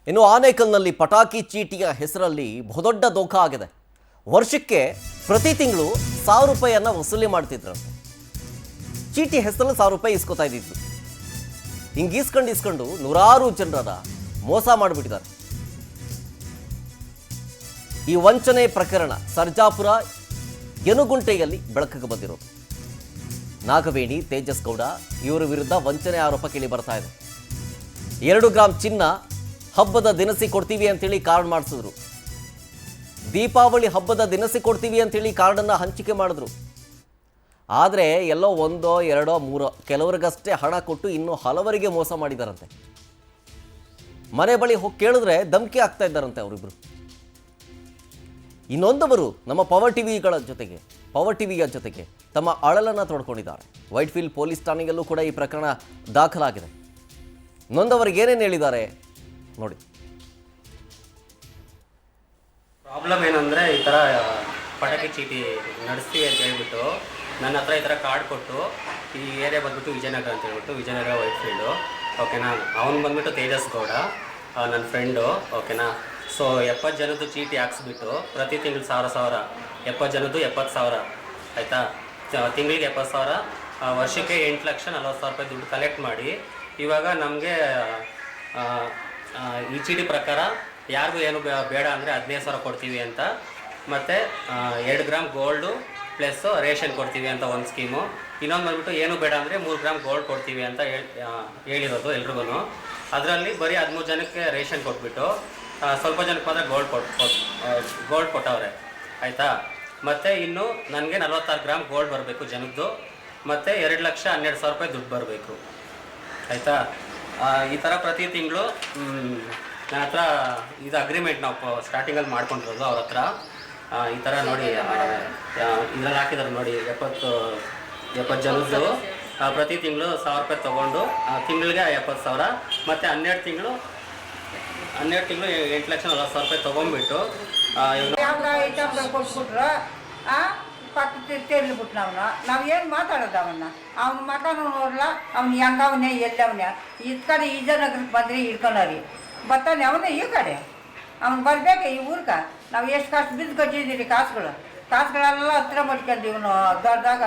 ಇನ್ನು ಆನೇಕಲ್ನಲ್ಲಿ ಪಟಾಕಿ ಚೀಟಿಯ ಹೆಸರಲ್ಲಿ ಬಹುದೊಡ್ಡ ದೋಖ ಆಗಿದೆ. ವರ್ಷಕ್ಕೆ ಪ್ರತಿ ತಿಂಗಳು 1000 ರೂಪಾಯಿಯನ್ನು ವಸೂಲಿ ಮಾಡ್ತಿದ್ರಂತೆ. ಚೀಟಿ ಹೆಸರಲ್ಲಿ 1000 ರೂಪಾಯಿ ಇಸ್ಕೊತಾ ಇದ್ದಿದ್ದು. ಹಿಂಗೆ ಇಸ್ಕೊಂಡು ನೂರಾರು ಜನರ ಮೋಸ ಮಾಡಿಬಿಟ್ಟಿದ್ದಾರೆ. ಈ ವಂಚನೆ ಪ್ರಕರಣ ಸರ್ಜಾಪುರ ಯನುಗುಂಟೆಯಲ್ಲಿ ಬೆಳಕಿಗೆ ಬಂದಿರೋದು. ನಾಗವೇಣಿ, ತೇಜಸ್ ಗೌಡ ಇವರ ವಿರುದ್ಧ ವಂಚನೆ ಆರೋಪ ಕೇಳಿ ಬರ್ತಾ ಇದೆ. 2 ಗ್ರಾಂ ಚಿನ್ನ ಹಬ್ಬದ ದಿನಸಿ ಕೊಡ್ತೀವಿ ಅಂತೇಳಿ ಕಾರ್ಡ್ ಮಾಡಿಸಿದ್ರು. ದೀಪಾವಳಿ ಹಬ್ಬದ ದಿನಸಿ ಕೊಡ್ತೀವಿ ಅಂತೇಳಿ ಕಾರ್ಡನ್ನು ಹಂಚಿಕೆ ಮಾಡಿದ್ರು. ಆದರೆ ಎಲ್ಲೋ 1, 2, 3 ಕೆಲವರಿಗಷ್ಟೇ ಹಣ ಕೊಟ್ಟು ಇನ್ನೂ ಹಲವರಿಗೆ ಮೋಸ ಮಾಡಿದಾರಂತೆ. ಮನೆ ಬಳಿ ಹೋಗಿ ಕೇಳಿದ್ರೆ ಧಮಕಿ ಆಗ್ತಾ ಇದ್ದಾರಂತೆ ಅವರಿಬ್ಬರು. ಇನ್ನೊಂದವರು ನಮ್ಮ ಪವರ್ ಟಿವಿಯ ಜೊತೆಗೆ ತಮ್ಮ ಅಳಲನ್ನು ತೋಡ್ಕೊಂಡಿದ್ದಾರೆ. ವೈಟ್ಫೀಲ್ಡ್ ಪೊಲೀಸ್ ಠಾಣೆಯಲ್ಲೂ ಕೂಡ ಈ ಪ್ರಕರಣ ದಾಖಲಾಗಿದೆ. ನೊಂದವರಿಗೆ ಏನೇನು ಹೇಳಿದ್ದಾರೆ ನೋಡಿ. ಪ್ರಾಬ್ಲಮ್ ಏನಂದರೆ ಈ ಥರ ಪಟಾಕಿ ಚೀಟಿ ನಡೆಸ್ತೀವಿ ಅಂತ ಹೇಳ್ಬಿಟ್ಟು ನನ್ನ ಹತ್ರ ಈ ಥರ ಕಾರ್ಡ್ ಕೊಟ್ಟು ಈ ಏರಿಯಾ ಬಂದ್ಬಿಟ್ಟು ವಿಜಯನಗರ ಅಂತ ಹೇಳ್ಬಿಟ್ಟು ವಿಜಯನಗರ ವೈಟ್ಫೀಲ್ಡು ಓಕೆನಾ. ಅವನು ಬಂದ್ಬಿಟ್ಟು ತೇಜಸ್ ಗೌಡ ನನ್ನ ಫ್ರೆಂಡು ಓಕೆನಾ. ಸೊ 70 ಜನದ್ದು ಚೀಟಿ ಹಾಕ್ಸ್ಬಿಟ್ಟು ಪ್ರತಿ ತಿಂಗಳು 1000 70 ಜನದ್ದು 70,000 ಆಯಿತಾ. ತಿಂಗಳಿಗೆ 70,000, ವರ್ಷಕ್ಕೆ 8,40,000 ರೂಪಾಯಿ ದುಡ್ಡು ಕಲೆಕ್ಟ್ ಮಾಡಿ ಇವಾಗ ನಮಗೆ ಈ ಚೀಟಿ ಪ್ರಕಾರ ಯಾರಿಗೂ ಏನು ಬೇಡ ಅಂದರೆ 15,000 ಕೊಡ್ತೀವಿ ಅಂತ, ಮತ್ತು 2 ಗ್ರಾಮ್ ಗೋಲ್ಡು ಪ್ಲಸ್ ರೇಷನ್ ಕೊಡ್ತೀವಿ ಅಂತ ಒಂದು ಸ್ಕೀಮು. ಇನ್ನೊಂದು ಬಂದ್ಬಿಟ್ಟು ಏನು ಬೇಡ ಅಂದರೆ 3 ಗ್ರಾಮ್ ಗೋಲ್ಡ್ ಕೊಡ್ತೀವಿ ಅಂತ ಹೇಳಿರೋದು ಎಲ್ರಿಗೂ. ಅದರಲ್ಲಿ ಬರೀ 13 ಜನಕ್ಕೆ ರೇಷನ್ ಕೊಟ್ಬಿಟ್ಟು ಸ್ವಲ್ಪ ಜನಕ್ಕೆ ಮಾತ್ರ ಗೋಲ್ಡ್ ಕೊಟ್ಟವ್ರೆ ಆಯಿತಾ. ಮತ್ತು ಇನ್ನು ನನಗೆ 46 ಗ್ರಾಮ್ ಗೋಲ್ಡ್ ಬರಬೇಕು ಜನದ್ದು, ಮತ್ತು 2,12,000 ರೂಪಾಯಿ ದುಡ್ಡು ಬರಬೇಕು ಆಯಿತಾ. ಈ ಥರ ಪ್ರತಿ ತಿಂಗಳು ನನ್ನ ಹತ್ರ ಇದು ಅಗ್ರಿಮೆಂಟ್ ನಾವು ಸ್ಟಾರ್ಟಿಂಗಲ್ಲಿ ಮಾಡ್ಕೊಂಡಿರೋದು ಅವ್ರ ಹತ್ರ. ಈ ಥರ ನೋಡಿ ಇದರಲ್ಲಿ ಹಾಕಿದ್ದಾರೆ ನೋಡಿ, 70 ಜನದ್ದು ಪ್ರತಿ ತಿಂಗಳು 1,000 ರೂಪಾಯಿ ತೊಗೊಂಡು ತಿಂಗಳಿಗೆ 70,000, ಮತ್ತು 12 ತಿಂಗಳು 8,40,000 ರೂಪಾಯಿ ತೊಗೊಂಡ್ಬಿಟ್ಟು ಕೊಟ್ಬಿಟ್ರು. ಪಕ್ಕ ತಿರ್ಲಿಬಿಟ್ನ ನಾವು ಏನು ಮಾತಾಡೋದು ಅವ್ನ ಮಕನೂ ನೋಡಲ್ಲ, ಅವ್ನು ಹೆಂಗವನೇ ಎಲ್ಲವನೇ. ಈ ಕಡೆ ವಿಜಯನಗರಕ್ಕೆ ಬಂದರೆ ಹಿಡ್ಕೊಂಡವ್ರಿ ಬರ್ತಾನೆ ಅವನೇ ಈ ಕಡೆ. ಅವ್ನು ಬರಬೇಕು ಈ ಊರ್ಗೆ. ನಾವು ಎಷ್ಟು ಕಾಸು ಬಿದ್ದು ಕಟ್ಟಿದ್ದೀರಿ ಕಾಸುಗಳೆಲ್ಲ ಹತ್ರ ಮಾಡ್ಕೊಂಡು ಇವನು ದೊಡ್ಡದಾಗ